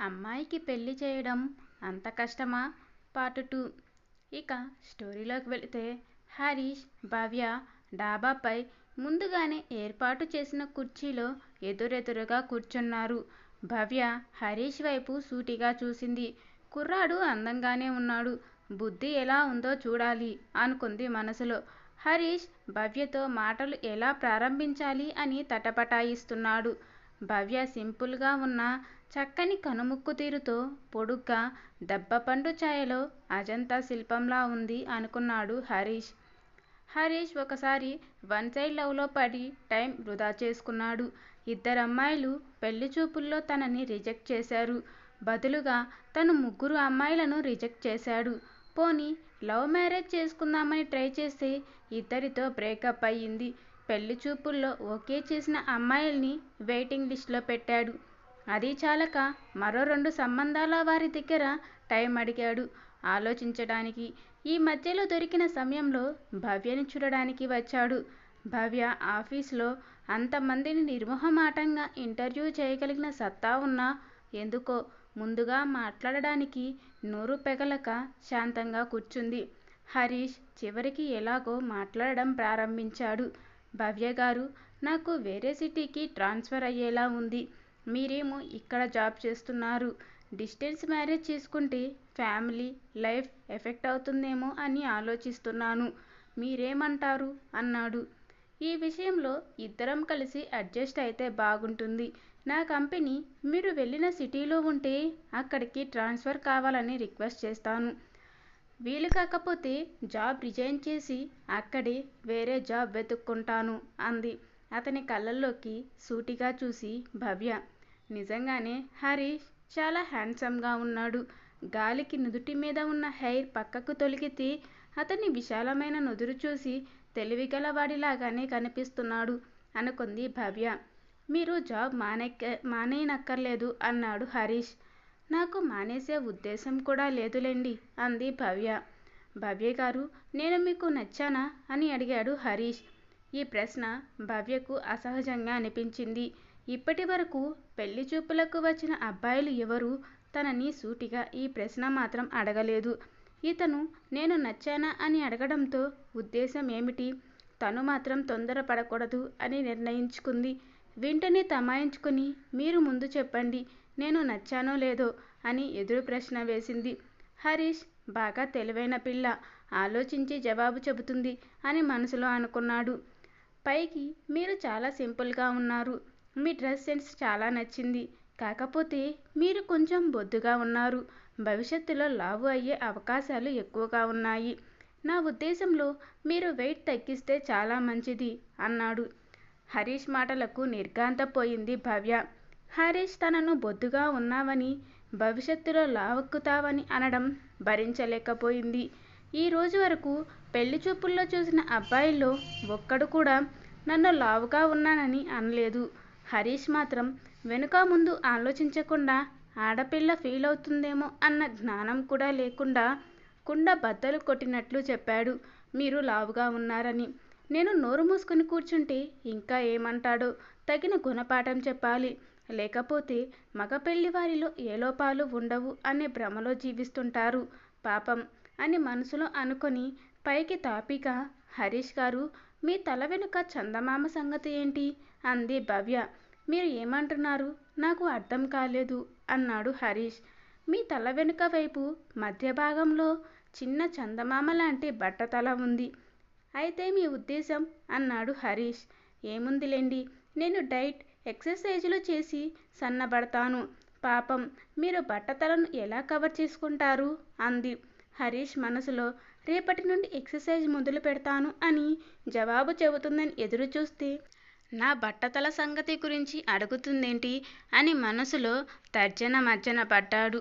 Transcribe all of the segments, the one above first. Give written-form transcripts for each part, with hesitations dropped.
అమ్మాయికి పెళ్లి చేయడం అంత కష్టమా? పార్ట్ 2. ఇక స్టోరీలోకి వెళితే హరీష్, భవ్య డాబాపై ముందుగానే ఏర్పాటు చేసిన కుర్చీలో ఎదురెదురుగా కూర్చున్నారు. భవ్య హరీష్ వైపు సూటిగా చూసింది. కుర్రాడు అందంగానే ఉన్నాడు. బుద్ధి ఎలా ఉందో చూడాలి అనుకుంది మనసులో. హరీష్ భవ్యతో మాటలు ఎలా ప్రారంభించాలి అని తటపటాయిస్తున్నాడు. భవ్య సింపుల్గా ఉన్న చక్కని కనుముక్కు తీరుతో పొడుగ్గా దబ్బపండు ఛాయలో అజంతా శిల్పంలా ఉంది అనుకున్నాడు హరీష్. హరీష్ ఒకసారి వన్ సైడ్ లవ్లో పడి టైం వృధా చేసుకున్నాడు. ఇద్దరమ్మాయిలు పెళ్లి చూపుల్లో తనని రిజెక్ట్ చేశారు. బదులుగా తను ముగ్గురు అమ్మాయిలను రిజెక్ట్ చేశాడు. పోనీ లవ్ మ్యారేజ్ చేసుకుందామని ట్రై చేస్తే ఇద్దరితో బ్రేకప్ అయ్యింది. పెళ్లి చూపుల్లో ఓకే చేసిన అమ్మాయిల్ని వెయిటింగ్ లిస్టులో పెట్టాడు. అది చాలక మరో 2 సంబంధాల వారి దగ్గర టైం అడిగాడు ఆలోచించడానికి. ఈ మధ్యలో దొరికిన సమయంలో భవ్యని చూడడానికి వచ్చాడు. భవ్య ఆఫీస్లో అంతమందిని నిర్మోహమాటంగా ఇంటర్వ్యూ చేయగలిగిన సత్తా ఉన్నా ఎందుకో ముందుగా మాట్లాడడానికి నోరు పెగలక శాంతంగా కూర్చుంది. హరీష్ చివరికి ఎలాగో మాట్లాడడం ప్రారంభించాడు. భవ్య గారు, నాకు వేరే సిటీకి ట్రాన్స్ఫర్ అయ్యేలా ఉంది. మీరేమో ఇక్కడ జాబ్ చేస్తున్నారు. డిస్టెన్స్ మ్యారేజ్ చేసుకుంటే ఫ్యామిలీ లైఫ్ ఎఫెక్ట్ అవుతుందేమో అని ఆలోచిస్తున్నాను. మీరేమంటారు అన్నాడు. ఈ విషయంలో ఇద్దరం కలిసి అడ్జస్ట్ అయితే బాగుంటుంది. నా కంపెనీ మీరు వెళ్ళిన సిటీలో ఉంటే అక్కడికి ట్రాన్స్ఫర్ కావాలని రిక్వెస్ట్ చేస్తాను. వీలు కాకపోతే జాబ్ రిజైన్ చేసి అక్కడే వేరే జాబ్ వెతుక్కుంటాను అంది. అతని కళ్ళల్లోకి సూటిగా చూసి భవ్య. నిజంగానే హరీష్ చాలా హ్యాండ్సమ్గా ఉన్నాడు. గాలికి నుదుటి మీద ఉన్న హెయిర్ పక్కకు తొలగితే అతని విశాలమైన నుదురు చూసి తెలివిగలవాడిలాగానే కనిపిస్తున్నాడు అనుకుంది భవ్య. మీరు జాబ్ మానేయనక్కర్లేదు అన్నాడు హరీష్. నాకు మానేసే ఉద్దేశం కూడా లేదులేండి అంది భవ్య. భవ్య గారు, నేను మీకు నచ్చానా అని అడిగాడు హరీష్. ఈ ప్రశ్న భవ్యకు అసహజంగా అనిపించింది. ఇప్పటి వరకు పెళ్లి చూపులకు వచ్చిన అబ్బాయిలు ఎవరూ తనని సూటిగా ఈ ప్రశ్న మాత్రం అడగలేదు. ఇతను నేను నచ్చానా అని అడగడంతో ఉద్దేశం ఏమిటి? తను మాత్రం తొందరపడకూడదు అని నిర్ణయించుకుంది. వెంటనే తమాయించుకుని మీరు ముందు చెప్పండి, నేను నచ్చానో లేదో అని ఎదురు ప్రశ్న వేసింది. హరీష్ బాగా తెలివైన పిల్ల, ఆలోచించి జవాబు చెబుతుంది అని మనసులో అనుకున్నాడు. పైకి మీరు చాలా సింపుల్గా ఉన్నారు. మీ డ్రెస్ సెన్స్ చాలా నచ్చింది. కాకపోతే మీరు కొంచెం బొద్దుగా ఉన్నారు. భవిష్యత్తులో లావు అయ్యే అవకాశాలు ఎక్కువగా ఉన్నాయి. నా ఉద్దేశంలో మీరు వెయిట్ తగ్గిస్తే చాలా మంచిది అన్నాడు. హరీష్ మాటలకు నిర్ఘాంతపోయింది భవ్య. హరీష్ తనను బొద్దుగా ఉన్నావని భవిష్యత్తులో లావెక్కుతావని అనడం భరించలేకపోయింది. ఈ రోజు వరకు పెళ్లి చూపుల్లో చూసిన అబ్బాయిల్లో ఒక్కడు కూడా నన్ను లావుగా ఉన్నానని అనలేదు. హరీష్ మాత్రం వెనుక ముందు ఆలోచించకుండా ఆడపిల్ల ఫీల్ అవుతుందేమో అన్న జ్ఞానం కూడా లేకుండా కుండ బద్దలు కొట్టినట్లు చెప్పాడు మీరు లావుగా ఉన్నారని. నేను నోరు మూసుకుని కూర్చుంటే ఇంకా ఏమంటాడో తగిన గుణపాఠం చెప్పాలి. లేకపోతే మగ పెళ్లివారిలో ఏ లోపాలు ఉండవు అనే భ్రమలో జీవిస్తుంటారు పాపం అని మనసులో అనుకొని పైకి తాపిగా హరీష్ గారు, మీ తల వెనుక చందమామ సంగతి ఏంటి అంది భవ్య. మీరు ఏమంటున్నారు? నాకు అర్థం కాలేదు అన్నాడు హరీష్. మీ తల వెనుక వైపు మధ్య భాగంలో చిన్న చందమామ లాంటి బట్టతల ఉంది. అయితే మీ ఉద్దేశం అన్నాడు హరీష్. ఏముందిలేండి, నేను డైట్ ఎక్సర్సైజులు చేసి సన్నబడతాను. పాపం మీరు బట్టతలను ఎలా కవర్ చేసుకుంటారు అంది. హరీష్ మనసులో రేపటి నుండి ఎక్సర్సైజ్ మొదలు పెడతాను అని జవాబు చెబుతుందని ఎదురు చూస్తే నా బట్టతల సంగతి గురించి అడుగుతుందేంటి అని మనసులో తర్జన మర్జన పడ్డాడు.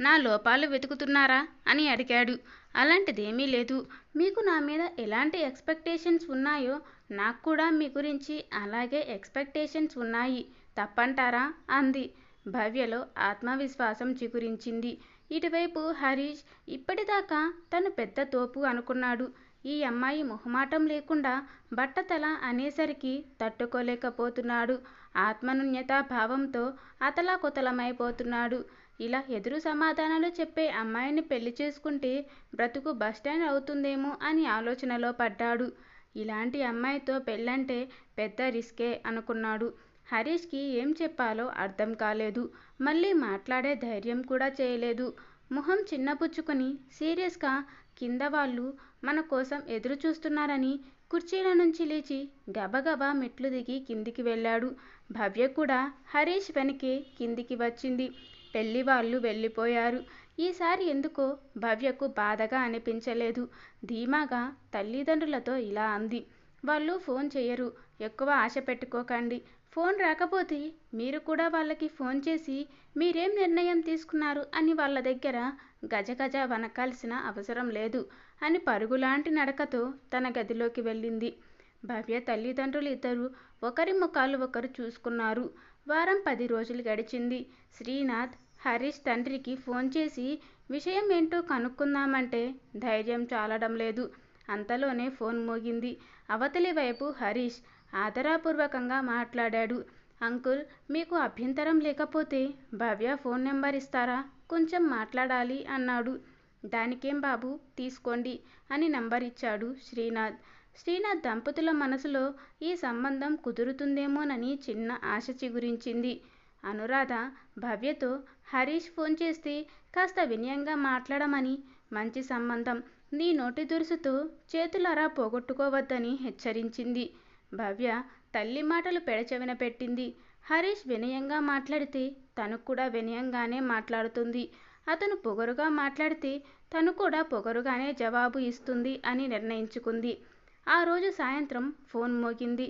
నా లోపాలు వెతుకుతున్నారా అని అడిగాడు. అలాంటిదేమీ లేదు. మీకు నా మీద ఎలాంటి ఎక్స్పెక్టేషన్స్ ఉన్నాయో నాకు కూడా మీ గురించి అలాగే ఎక్స్పెక్టేషన్స్ ఉన్నాయి. తప్పంటారా అంది. భవ్యలో ఆత్మవిశ్వాసం చిగురించింది. ఇటువైపు హరీష్ ఇప్పటిదాకా తను పెద్ద తోపు అనుకున్నాడు. ఈ అమ్మాయి మొహమాటం లేకుండా బట్టతల అనేసరికి తట్టుకోలేకపోతున్నాడు. ఆత్మన్యూన్యతా భావంతో అతలాకుతలమైపోతున్నాడు. ఇలా ఎదురు సమాధానాలు చెప్పే అమ్మాయిని పెళ్లి చేసుకుంటే బ్రతుకు బస్టాండ్ అవుతుందేమో అని ఆలోచనలో పడ్డాడు. ఇలాంటి అమ్మాయితో పెళ్ళంటే పెద్ద రిస్కే అనుకున్నాడు. హరీష్కి ఏం చెప్పాలో అర్థం కాలేదు. మళ్ళీ మాట్లాడే ధైర్యం కూడా చేయలేదు. మొహం చిన్నపుచ్చుకొని సీరియస్గా కింద వాళ్ళు మన కోసం ఎదురు చూస్తున్నారని కుర్చీల నుంచి లేచి గబగబా మెట్లు దిగి కిందికి వెళ్ళాడు. భవ్య కూడా హరీష్ వెనకే కిందికి వచ్చింది. పెళ్లి వాళ్ళు వెళ్ళిపోయారు. ఈసారి ఎందుకో భవ్యకు బాధగా అనిపించలేదు. ధీమాగా తల్లిదండ్రులతో ఇలా అంది. వాళ్ళు ఫోన్ చేయరు, ఎక్కువ ఆశ పెట్టుకోకండి. ఫోన్ రాకపోతే మీరు కూడా వాళ్ళకి ఫోన్ చేసి మీరేం నిర్ణయం తీసుకున్నారు అని వాళ్ళ దగ్గర గజగజ వనకాల్సిన అవసరం లేదు అని పరుగులాంటి నడకతో తన గదిలోకి వెళ్ళింది. భవ్య తల్లిదండ్రులు ఇద్దరు ఒకరి ముఖాలు ఒకరు చూసుకున్నారు. వారం 10 రోజులు గడిచింది. శ్రీనాథ్ హరీష్ తండ్రికి ఫోన్ చేసి విషయం ఏంటో కనుక్కుందామంటే ధైర్యం చాలడం లేదు. అంతలోనే ఫోన్ మోగింది. అవతలి వైపు హరీష్ ఆదరాపూర్వకంగా మాట్లాడాడు. అంకుల్, మీకు అభ్యంతరం లేకపోతే భవ్య ఫోన్ నెంబర్ ఇస్తారా? కొంచెం మాట్లాడాలి అన్నాడు. దానికేం బాబు, తీసుకోండి అని నంబర్ ఇచ్చాడు శ్రీనాథ్. శ్రీనాథ్ దంపతుల మనసులో ఈ సంబంధం కుదురుతుందేమోనని చిన్న ఆశ చిగురించింది. అనురాధ భవ్యతో హరీష్ ఫోన్ చేస్తే కాస్త వినయంగా మాట్లాడమని, మంచి సంబంధం, నీ నోటి దురుసుతో చేతులారా పోగొట్టుకోవద్దని హెచ్చరించింది. భవ్య తల్లి మాటలు పెడచెవిన పెట్టింది. హరీష్ వినయంగా మాట్లాడితే తను కూడా వినయంగానే మాట్లాడుతుంది. అతను పొగరుగా మాట్లాడితే తను కూడా పొగరుగానే జవాబు ఇస్తుంది అని నిర్ణయించుకుంది. ఆ రోజు సాయంత్రం ఫోన్ మోగింది.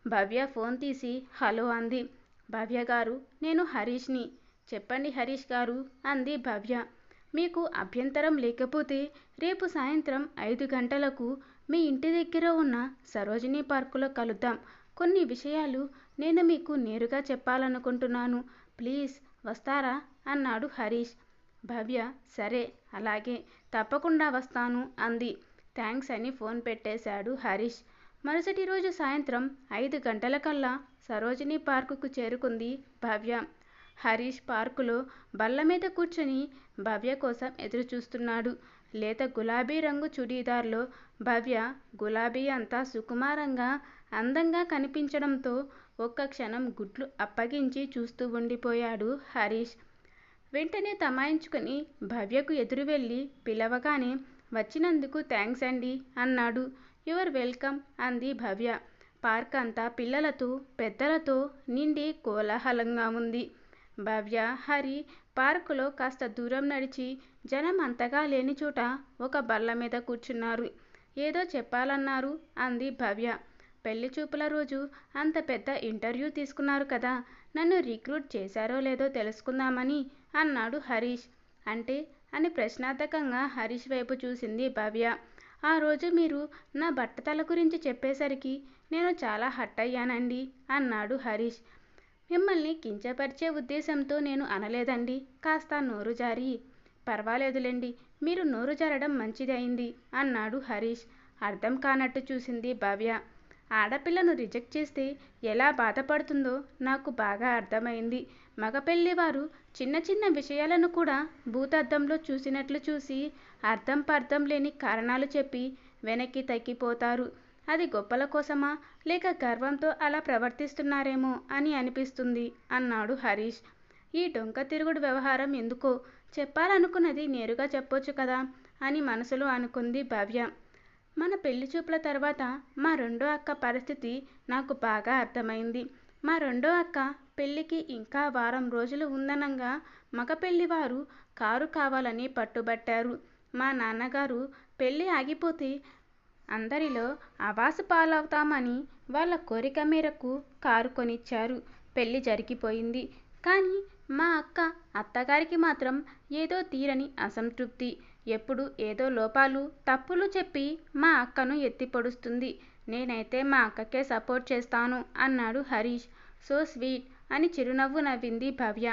భవ్య ఫోన్ తీసి హలో అంది. భవ్య గారు, నేను హరీష్ని. చెప్పండి హరీష్ గారు అంది భవ్య. మీకు అభ్యంతరం లేకపోతే రేపు సాయంత్రం 5 గంటలకు మీ ఇంటి దగ్గర ఉన్న సరోజినీ పార్కులో కలుద్దాం. కొన్ని విషయాలు నేను మీకు నేరుగా చెప్పాలనుకుంటున్నాను. ప్లీజ్ వస్తారా అన్నాడు హరీష్. భవ్య సరే, అలాగే, తప్పకుండా వస్తాను అంది. థ్యాంక్స్ అని ఫోన్ పెట్టేశాడు హరీష్. మరుసటి రోజు సాయంత్రం 5 గంటలకల్లా సరోజినీ పార్కుకు చేరుకుంది భవ్య. హరీష్ పార్కులో బల్ల మీద కూర్చొని భవ్య కోసం ఎదురు చూస్తున్నాడు. లేత గులాబీ రంగు చుడీదార్లో భవ్య గులాబీ అంతా సుకుమారంగా అందంగా కనిపించడంతో ఒక్క క్షణం గుడ్లు అప్పగించి చూస్తూ ఉండిపోయాడు హరీష్. వెంటనే తమాయించుకొని భవ్యకు ఎదురు వెళ్ళి పిలవగానే వచ్చినందుకు థ్యాంక్స్ అండి అన్నాడు. యువర్ వెల్కమ్ అంది భవ్య. పార్క్ అంతా పిల్లలతో పెద్దలతో నిండి కోలాహలంగా ఉంది. భవ్య హరి పార్కులో కాస్త దూరం నడిచి జనం అంతగా లేని చోట ఒక బల్ల మీద కూర్చున్నారు. ఏదో చెప్పాలన్నారు అంది భవ్య. పెళ్లి చూపుల రోజు అంత పెద్ద ఇంటర్వ్యూ తీసుకున్నారు కదా, నన్ను రిక్రూట్ చేశారో లేదో తెలుసుకుందామని అన్నాడు హరీష్. అంటే అని ప్రశ్నార్థకంగా హరీష్ వైపు చూసింది భవ్య. ఆ రోజు మీరు నా బట్టతల గురించి చెప్పేసరికి నేను చాలా హర్ట్ అయ్యానండి అన్నాడు హరీష్. మిమ్మల్ని కించపరిచే ఉద్దేశంతో నేను అనలేదండి, కాస్త నోరు జారి. పర్వాలేదులేండి, మీరు నోరు జారడం మంచిది అయింది అన్నాడు హరీష్. అర్థం కానట్టు చూసింది భవ్య. ఆడపిల్లను రిజెక్ట్ చేస్తే ఎలా బాధపడుతుందో నాకు బాగా అర్థమైంది. మగ పెళ్లివారు చిన్న చిన్న విషయాలను కూడా భూతద్దంలో చూసినట్లు చూసి అర్థం పర్థం లేని కారణాలు చెప్పి వెనక్కి తగ్గిపోతారు. అది గొప్పల కోసమా లేక గర్వంతో అలా ప్రవర్తిస్తున్నారేమో అని అనిపిస్తుంది అన్నాడు హరీష్. ఈ డొంక తిరుగుడు వ్యవహారం ఎందుకో, చెప్పాలనుకున్నది నేరుగా చెప్పొచ్చు కదా అని మనసులో అనుకుంది భవ్య. మన పెళ్లి చూపుల తర్వాత మా రెండో అక్క పరిస్థితి నాకు బాగా అర్థమైంది. మా రెండో అక్క పెళ్లికి ఇంకా వారం రోజులు ఉందనంగా మగ పెళ్లివారు కారు కావాలని పట్టుబట్టారు. మా నాన్నగారు పెళ్లి ఆగిపోతే అందరిలో అవాసు పాలవుతామని వాళ్ళ కోరిక మేరకు కారు కొనిచ్చారు. పెళ్లి జరిగిపోయింది. కానీ మా అక్క అత్తగారికి మాత్రం ఏదో తీరని అసంతృప్తి. ఎప్పుడు ఏదో లోపాలు తప్పులు చెప్పి మా అక్కను ఎత్తిపొడుస్తుంది. నేనైతే మా అక్కకే సపోర్ట్ చేస్తాను అన్నాడు హరీష్. సో స్వీట్ అని చిరునవ్వు నవ్వింది భవ్య.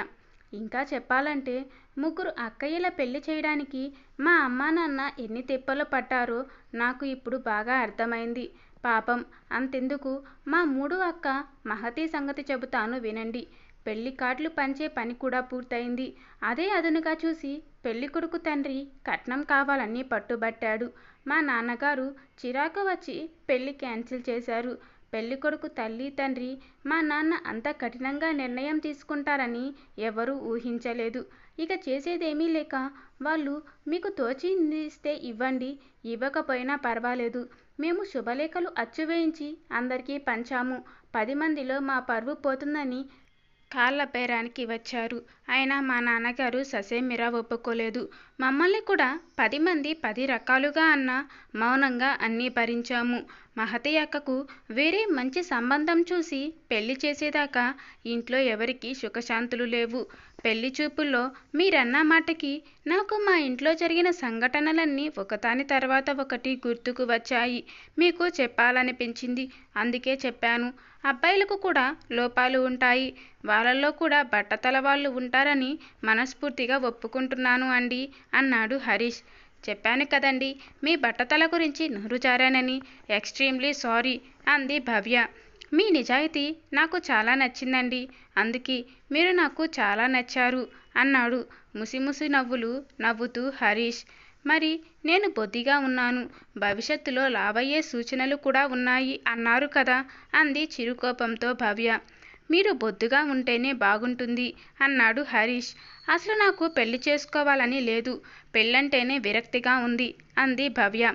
ఇంకా చెప్పాలంటే 3 అక్కయ్యల పెళ్లి చేయడానికి మా అమ్మా నాన్న ఎన్ని తిప్పలు పట్టారో నాకు ఇప్పుడు బాగా అర్థమైంది. పాపం అంతెందుకు, మా మూడో అక్క మహతి సంగతి చెబుతాను వినండి. పెళ్లి కార్డులు పంచే పని కూడా పూర్తయింది. అదే అదునుగా చూసి పెళ్ళికొడుకు తండ్రి కట్నం కావాలని పట్టుబట్టాడు. మా నాన్నగారు చిరాకు వచ్చి పెళ్లి క్యాన్సిల్ చేశారు. పెళ్ళికొడుకు తల్లి తండ్రి మా నాన్న అంత కఠినంగా నిర్ణయం తీసుకుంటారని ఎవరూ ఊహించలేదు. ఇక చేసేదేమీ లేక వాళ్ళు మీకు తోచింది ఇస్తే ఇవ్వండి, ఇవ్వకపోయినా పర్వాలేదు, మేము శుభలేఖలు అచ్చు వేయించి అందరికీ పంచాము. 10 మందిలో మా పరువు పోతుందని కాళ్ళ బేరానికి వచ్చారు. అయినా మా నాన్నగారు ససేమిరా ఒప్పుకోలేదు. మమ్మల్ని కూడా 10 మంది 10 రకాలుగా అన్నా మౌనంగా అన్నీ భరించాము. మహతి అక్కకు వేరే మంచి సంబంధం చూసి పెళ్లి చేసేదాకా ఇంట్లో ఎవరికీ సుఖశాంతులు లేవు. పెళ్లి చూపుల్లో మీరన్న మాటకి నాకు మా ఇంట్లో జరిగిన సంఘటనలన్నీ ఒకదాని తర్వాత ఒకటి గుర్తుకు వచ్చాయి. మీకు చెప్పాలనిపించింది, అందుకే చెప్పాను. అబ్బాయిలకు కూడా లోపాలు ఉంటాయి, వాళ్ళల్లో కూడా బట్టతల వాళ్ళు ఉంటారని మనస్ఫూర్తిగా ఒప్పుకుంటున్నాను అండి అన్నాడు హరీష్. చెప్పాను కదండి మీ బట్టతల గురించి నోరు జారానని. ఎక్స్ట్రీమ్లీ సారీ అంది భవ్య. మీ నిజాయితీ నాకు చాలా నచ్చిందండి, అందుకే మీరు నాకు చాలా నచ్చారు అన్నాడు ముసిముసి నవ్వులు నవ్వుతూ హరీష్. మరి నేను బొద్దిగా ఉన్నాను, భవిష్యత్తులో లావయ్యే సూచనలు కూడా ఉన్నాయి అన్నారు కదా అంది చిరుకోపంతో భవ్య. మీరు బొద్దుగా ఉంటేనే బాగుంటుంది అన్నాడు హరీష్. అసలు నాకు పెళ్లి చేసుకోవాలని లేదు, పెళ్ళంటేనే విరక్తిగా ఉంది అంది భవ్య.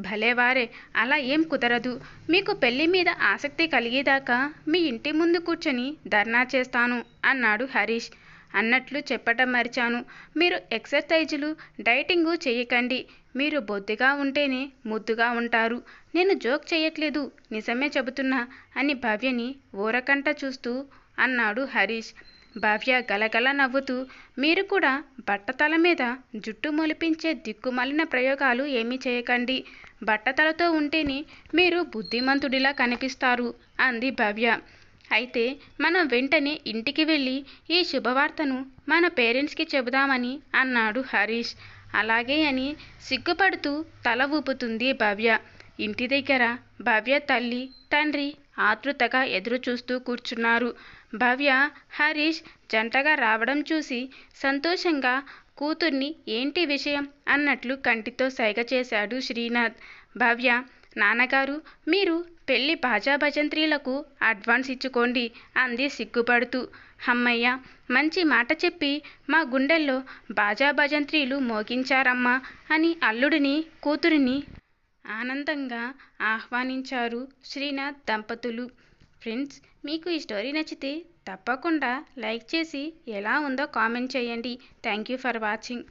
భలేవారే, అలా ఏం కుదరదు. మీకు పెళ్లి మీద ఆసక్తి కలిగేదాకా మీ ఇంటి ముందు కూర్చొని ధర్నా చేస్తాను అన్నాడు హరీష్. అన్నట్లు చెప్పటం మరిచాను, మీరు ఎక్సర్సైజులు డైటింగు చేయకండి, మీరు బొద్దుగా ఉంటేనే ముద్దుగా ఉంటారు. నేను జోక్ చేయట్లేదు, నిజమే చెబుతున్నా అని భవ్యని ఊరకంట చూస్తూ అన్నాడు హరీష్. భవ్య గలగల నవ్వుతూ, మీరు కూడా బట్టతల మీద జుట్టు మొలిపించే దిక్కుమాలిన ప్రయోగాలు ఏమీ చేయకండి, బట్టతలతో ఉంటేనే మీరు బుద్ధిమంతుడిలా కనిపిస్తారు అంది భవ్య. అయితే మనం వెంటనే ఇంటికి వెళ్ళి ఈ శుభవార్తను మన పేరెంట్స్కి చెబుదామని అన్నాడు హరీష్. అలాగే అని సిగ్గుపడుతూ తల ఊపుతుంది భవ్య. ఇంటి దగ్గర భవ్య తల్లి తండ్రి ఆతృతగా ఎదురు చూస్తూ కూర్చున్నారు. భవ్య హరీష్ జంటగా రావడం చూసి సంతోషంగా కూతుర్ని ఏంటి విషయం అన్నట్లు కంటితో సైగ చేశాడు శ్రీనాథ్. భవ్య, నాన్నగారు మీరు పెళ్లి బాజా భజంత్రీలకు అడ్వాన్స్ ఇచ్చుకోండి అంది సిగ్గుపడుతూ. హమ్మయ్య, మంచి మాట చెప్పి మా గుండెల్లో బాజా భజంత్రీలు మోగించారమ్మా అని అల్లుడిని కూతురిని ఆనందంగా ఆహ్వానించారు శ్రీనాథ్ దంపతులు. ఫ్రెండ్స్, మీకు ఈ స్టోరీ నచ్చితే తప్పకుండా లైక్ చేసి ఎలా ఉందో కామెంట్ చేయండి. Thank you for watching.